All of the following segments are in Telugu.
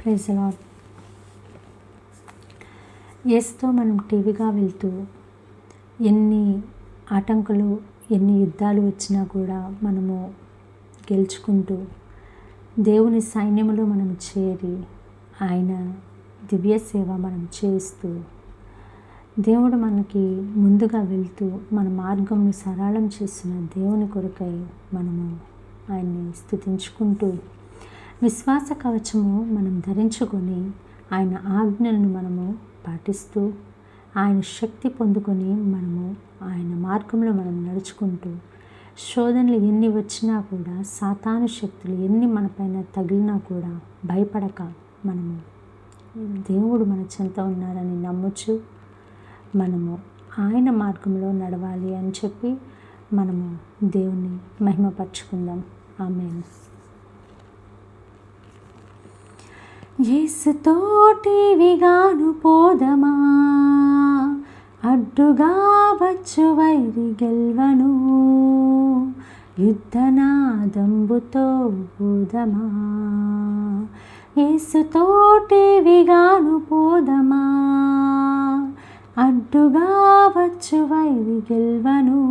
Praise the lord. యేసుతో మనం టీవీగా వెళ్తూ ఎన్ని ఆటంకులు, ఎన్ని యుద్ధాలు వచ్చినా కూడా మనము గెలుచుకుంటూ దేవుని సైన్యములో మనం చేరి ఆయన దివ్య సేవ మనం చేస్తూ దేవుడు మనకి ముందుగా వెళ్తూ మన మార్గంను సరళం చేస్తున్న దేవుని కొరకై మనము ఆయన్ని స్తుతించుకుంటూ విశ్వాస కవచము మనం ధరించుకొని ఆయన ఆజ్ఞలను మనము పాటిస్తూ ఆయన శక్తి పొందుకొని మనము ఆయన మార్గంలో మనం నడుచుకుంటూ శోధనలు ఎన్ని వచ్చినా కూడా, సాతాను శక్తులు ఎన్ని మనపైన తగిలినా కూడా భయపడక మనము దేవుడు మన చెంత ఉన్నారని నమ్ముచు మనము ఆయన మార్గంలో నడవాలి అని చెప్పి మనము దేవుని మహిమపరచుకుందాం. ఆమేన్. యేసుతోటివిగాను పోదమా, అడ్డుగా వచ్చు వైరి గెల్వను, యుద్ధనాదంబుతో పోదమా. యేసుతోటివిగాను పోదమా, అడ్డుగా వచ్చు వైరి గెల్వను,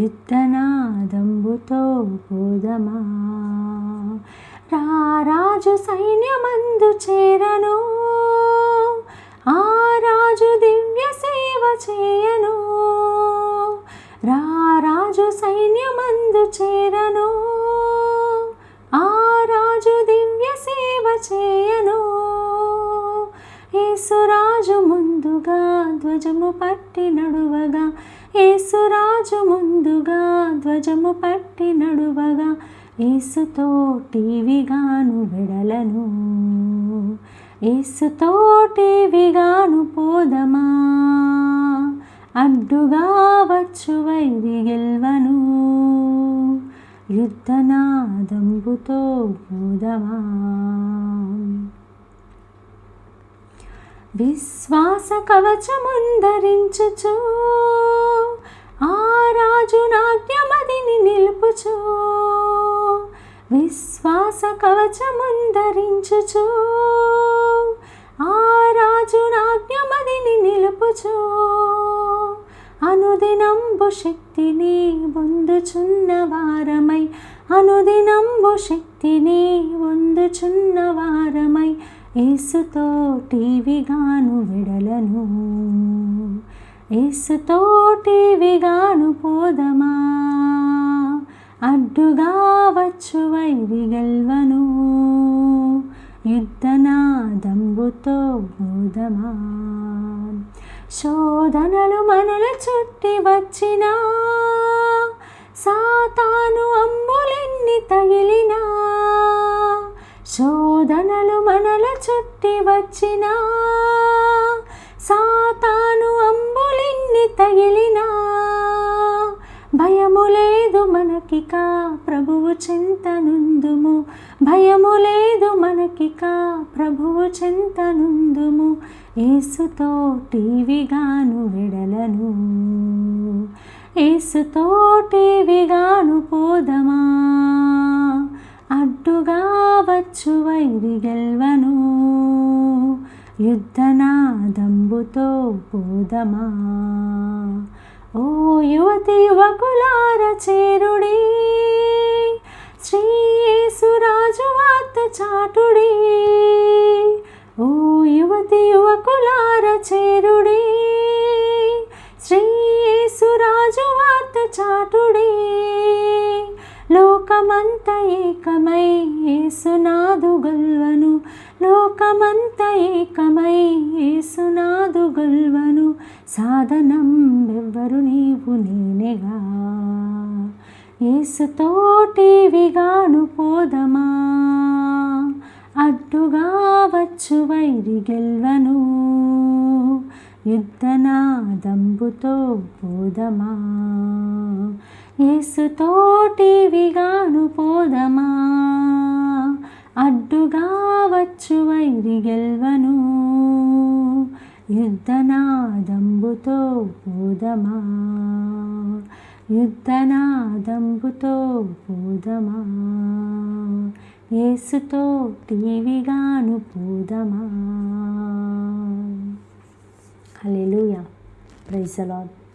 యుద్ధనాదంబుతో పోదమా. రారాజు సైన్యమందు చేరను, ఆ రాజు దివ్య సేవ చేయను. రారాజు సైన్యమందు చేరను, ఆ రాజు దివ్య సేవ చేయను. యేసురాజు ముందుగా ధ్వజము పట్టి నడువగా, యేసురాజు ముందుగా ధ్వజము పట్టి నడువగా, యేసుతోటివిగాను వెడలను, యేసుతోటివిగాను పోదమా, అడ్డుగా వచ్చు వైరి గెల్వను, యుద్ధనాదంబుతో పోదమా. విశ్వాస కవచముందరించుచు, ఆ రాజు నాజ్ఞమదిని నిలుపుచు. విశ్వాస కవచముందరించుచు, ఆ రాజు నాజ్ఞమదిని నిలుపుచు. అనుదినంబు శక్తిని పొందుచున్న వారమై, అనుదినంబు శక్తిని పొందుచున్న వారమై, యేసుతోటివిగాను వెడలను, యేసుతోటివిగాను పోదమా, అడ్డుగా వచ్చు వైరి గెల్వను, యుద్ధనాదంబుతో పోదమా. శోధనలు మనల చుట్టి వచ్చినా, సాతాను అంబులెన్ని తగిలినా. శోధనలు మనల చుట్టి వచ్చినా, సాతాను అంబులెన్ని తగిలినా. భయము లేదు మనకిక ప్రభువు చెంతనుందుము, భయము లేదు మనకిక ప్రభువు చెంతనుందుము. యేసుతోటివిగాను వెడలను, యేసుతోటివిగాను పోదమా, అడ్డుగా వచ్చు వైరి గెల్వను, యుద్ధనాదంబుతో పోదమా. ఓ యువతి యువకులార చేరుడి, శ్రీ యేసురాజు వార్త చాటుడి. ఓ యువతి యువకులార చేరుడి, శ్రీ యేసురాజు వార్త చాటుడి. లోకమంత ఏకమై యేసునాదు గొల్వను, లోకమంత ఏకమై యేసునాదు గొల్వను. సాధనం ఎవ్వరు నీవు నేనేగా, యేసుతోటివిగాను పోదమా, అడ్డుగా వచ్చు వైరి గెల్వను, యుద్ధనాదంబుతో పోదమా. యేసుతోటివిగాను పోదమా, అడ్డుగా వచ్చు వైరి గెల్వను, యుద్ధనాదంబుతో పోదమా, యుద్ధనాదంబుతో పోదమా. యేసుతో టీవీగాను పోదమా. హల్లెలూయా. Praise the lord.